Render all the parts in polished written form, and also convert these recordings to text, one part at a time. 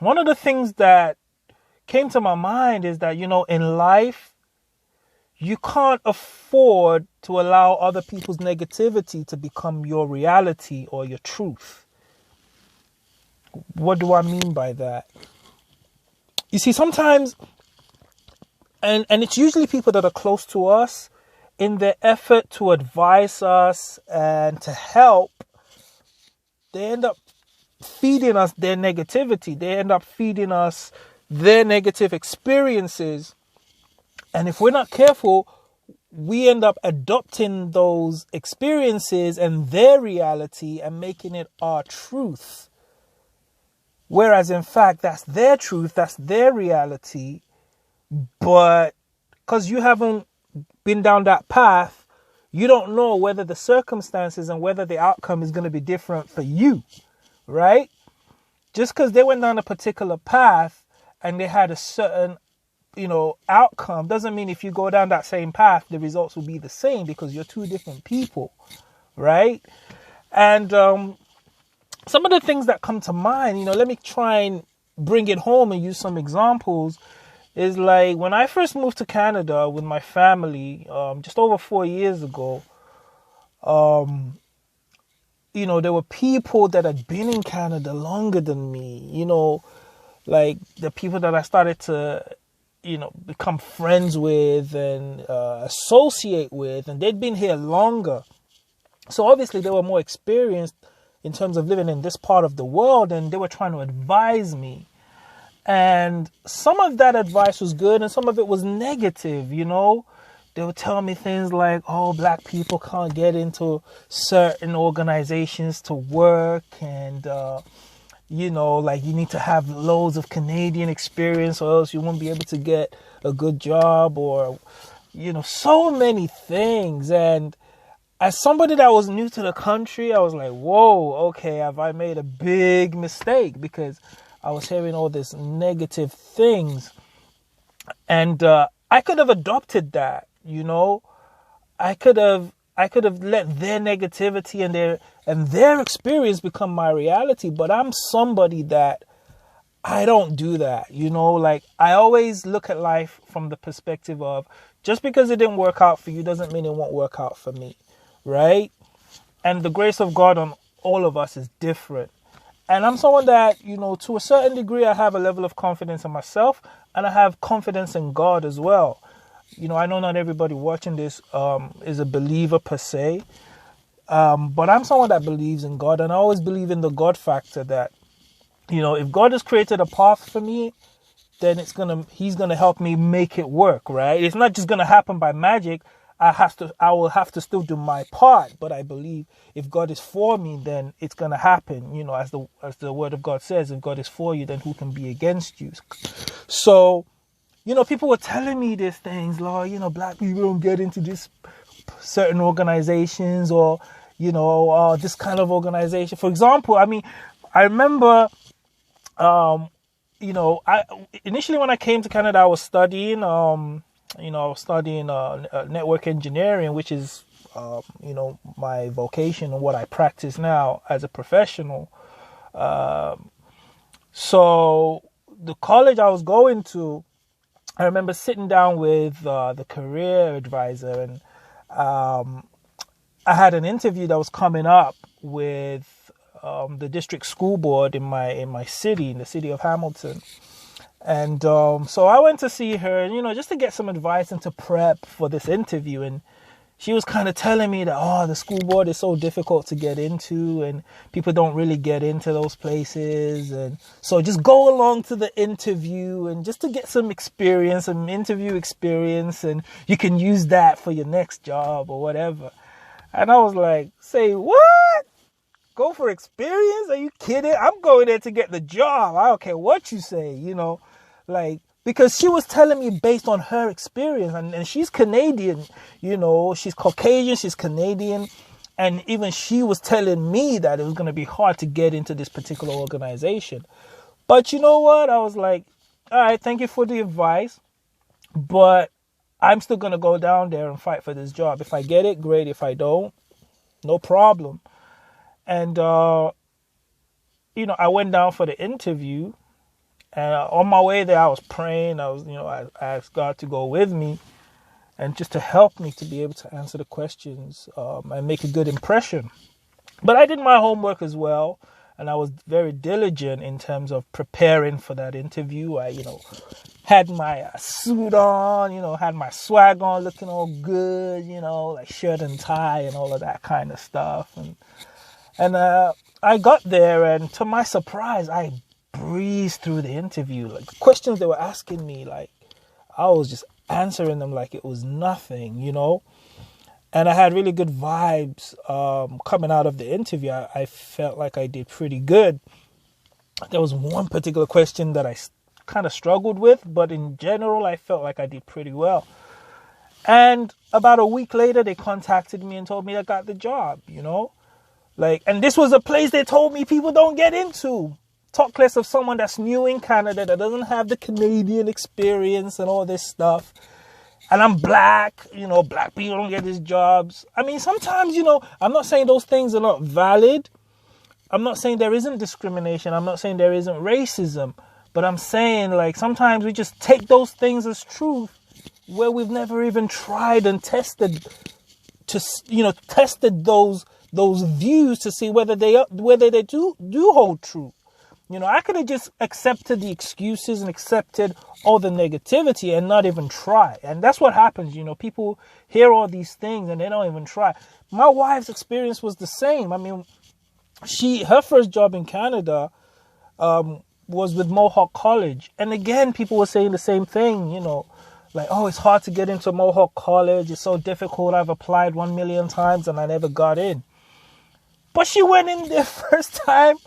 one of the things that came to my mind is that, in life, you can't afford to allow other people's negativity to become your reality or your truth. What do I mean by that? You see, sometimes, and it's usually people that are close to us, in their effort to advise us and to help, they end up feeding us their negativity. They end up feeding us their negative experiences. And if we're not careful, we end up adopting those experiences and their reality and making it our truth. Whereas in fact, that's their truth, that's their reality. But because you haven't been down that path, you don't know whether the circumstances and whether the outcome is going to be different for you, right? Just because they went down a particular path and they had a certain, outcome doesn't mean if you go down that same path, the results will be the same, because you're two different people, right? And some of the things that come to mind, let me try and bring it home and use some examples, is like when I first moved to Canada with my family, just over 4 years ago, there were people that had been in Canada longer than me, like the people that I started to, become friends with and associate with, and they'd been here longer. So obviously they were more experienced in terms of living in this part of the world, and they were trying to advise me. And some of that advice was good and some of it was negative, They would tell me things like, oh, black people can't get into certain organizations to work, and, like you need to have loads of Canadian experience or else you won't be able to get a good job, or, so many things. And as somebody that was new to the country, I was like, whoa, okay, have I made a big mistake? Because I was hearing all these negative things. And I could have adopted that, I could have let their negativity and their experience become my reality. But I'm somebody that I don't do that, like I always look at life from the perspective of, just because it didn't work out for you doesn't mean it won't work out for me, right? And the grace of God on all of us is different. And I'm someone that, to a certain degree, I have a level of confidence in myself, and I have confidence in God as well. I know not everybody watching this is a believer per se, but I'm someone that believes in God, and I always believe in the God factor that, if God has created a path for me, then He's gonna help me make it work, right? It's not just gonna happen by magic. I will have to still do my part, but I believe if God is for me, then it's gonna happen. As the word of God says, if God is for you, then who can be against you? So, people were telling me these things, like, black people don't get into this certain organizations, or, this kind of organization. For example, I remember, initially when I came to Canada, I was studying, network engineering, which is, my vocation and what I practice now as a professional. So the college I was going to, I remember sitting down with the career advisor, and I had an interview that was coming up with the district school board in my city, in the city of Hamilton. And so I went to see her, just to get some advice and to prep for this interview. And she was kind of telling me that, the school board is so difficult to get into, and people don't really get into those places. And so just go along to the interview and just to get some experience, some interview experience, and you can use that for your next job or whatever. And I was like, say what? Go for experience? Are you kidding? I'm going there to get the job. I don't care what you say, because she was telling me based on her experience, and she's Canadian, she's Caucasian, she's Canadian. And even she was telling me that it was going to be hard to get into this particular organization. But you know what? I was like, all right, thank you for the advice, but I'm still going to go down there and fight for this job. If I get it, great. If I don't, no problem. And, I went down for the interview, And on my way there, I was praying. I asked God to go with me and just to help me to be able to answer the questions and make a good impression. But I did my homework as well, and I was very diligent in terms of preparing for that interview. I, had my suit on, had my swag on, looking all good, like shirt and tie and all of that kind of stuff. And I got there, and to my surprise, I breezed through the interview. Like the questions they were asking me, like I was just answering them like it was nothing, And I had really good vibes coming out of the interview. I felt like I did pretty good. There was one particular question that I kind of struggled with, but in general, I felt like I did pretty well. And about a week later, they contacted me and told me I got the job, and this was a place they told me people don't get into. Talk less of someone that's new in Canada, that doesn't have the Canadian experience and all this stuff. And I'm black, black people don't get these jobs. I mean, sometimes, I'm not saying those things are not valid. I'm not saying there isn't discrimination. I'm not saying there isn't racism. But I'm saying, like, sometimes we just take those things as truth where we've never even tried and tested those views to see whether they do hold true. I could have just accepted the excuses and accepted all the negativity and not even try. And that's what happens, people hear all these things and they don't even try. My wife's experience was the same. I mean, her first job in Canada was with Mohawk College. And again, people were saying the same thing, like, oh, it's hard to get into Mohawk College. It's so difficult. I've applied 1 million times and I never got in. But she went in there first time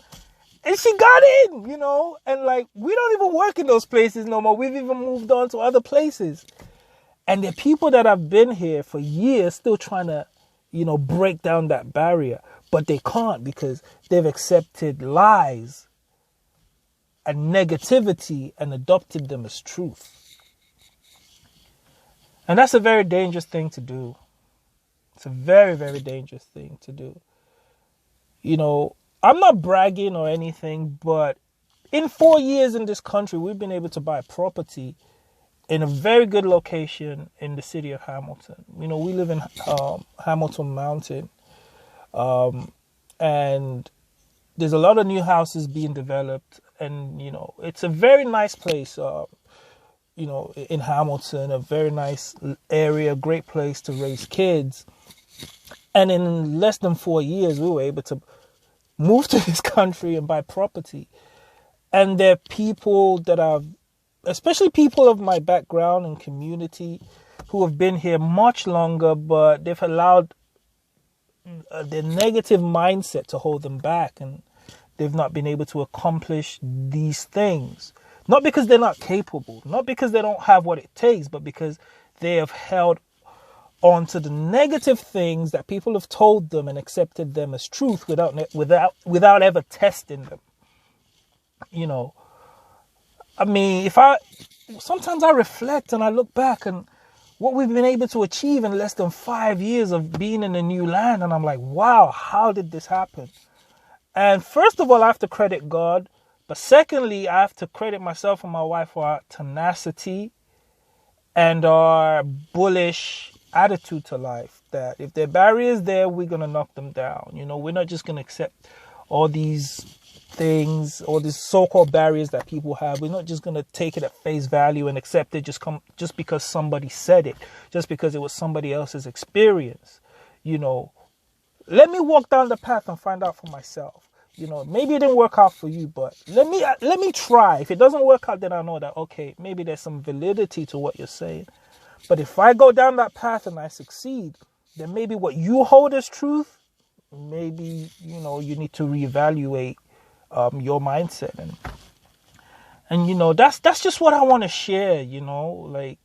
and she got in, and like, we don't even work in those places no more. We've even moved on to other places. And there are people that have been here for years still trying to, break down that barrier. But they can't because they've accepted lies and negativity and adopted them as truth. And that's a very dangerous thing to do. It's a very, very dangerous thing to do. I'm not bragging or anything, but in 4 years in this country, we've been able to buy property in a very good location in the city of Hamilton. We live in Hamilton Mountain, and there's a lot of new houses being developed, and it's a very nice place. In Hamilton, a very nice area, great place to raise kids. And in less than 4 years, we were able to move to this country and buy property. And there are people that are, especially people of my background and community, who have been here much longer, but they've allowed their negative mindset to hold them back, and they've not been able to accomplish these things. Not because they're not capable, not because they don't have what it takes, but because they have held on to the negative things that people have told them and accepted them as truth without ever testing them. I mean, sometimes I reflect and I look back and what we've been able to achieve in less than 5 years of being in a new land, and I'm like, wow, how did this happen? And first of all, I have to credit God. But secondly, I have to credit myself and my wife for our tenacity and our bullish attitude to life. That if there are barriers there, we're going to knock them down. We're not just going to accept all these things, all these so-called barriers that people have. We're not just going to take it at face value and accept it just because somebody said it, just because it was somebody else's experience. Let me walk down the path and find out for myself. Maybe it didn't work out for you, but let me try. If it doesn't work out, then I know that, okay, maybe there's some validity to what you're saying. But if I go down that path and I succeed, then maybe what you hold as truth, maybe, you need to reevaluate your mindset. And that's just what I want to share, like,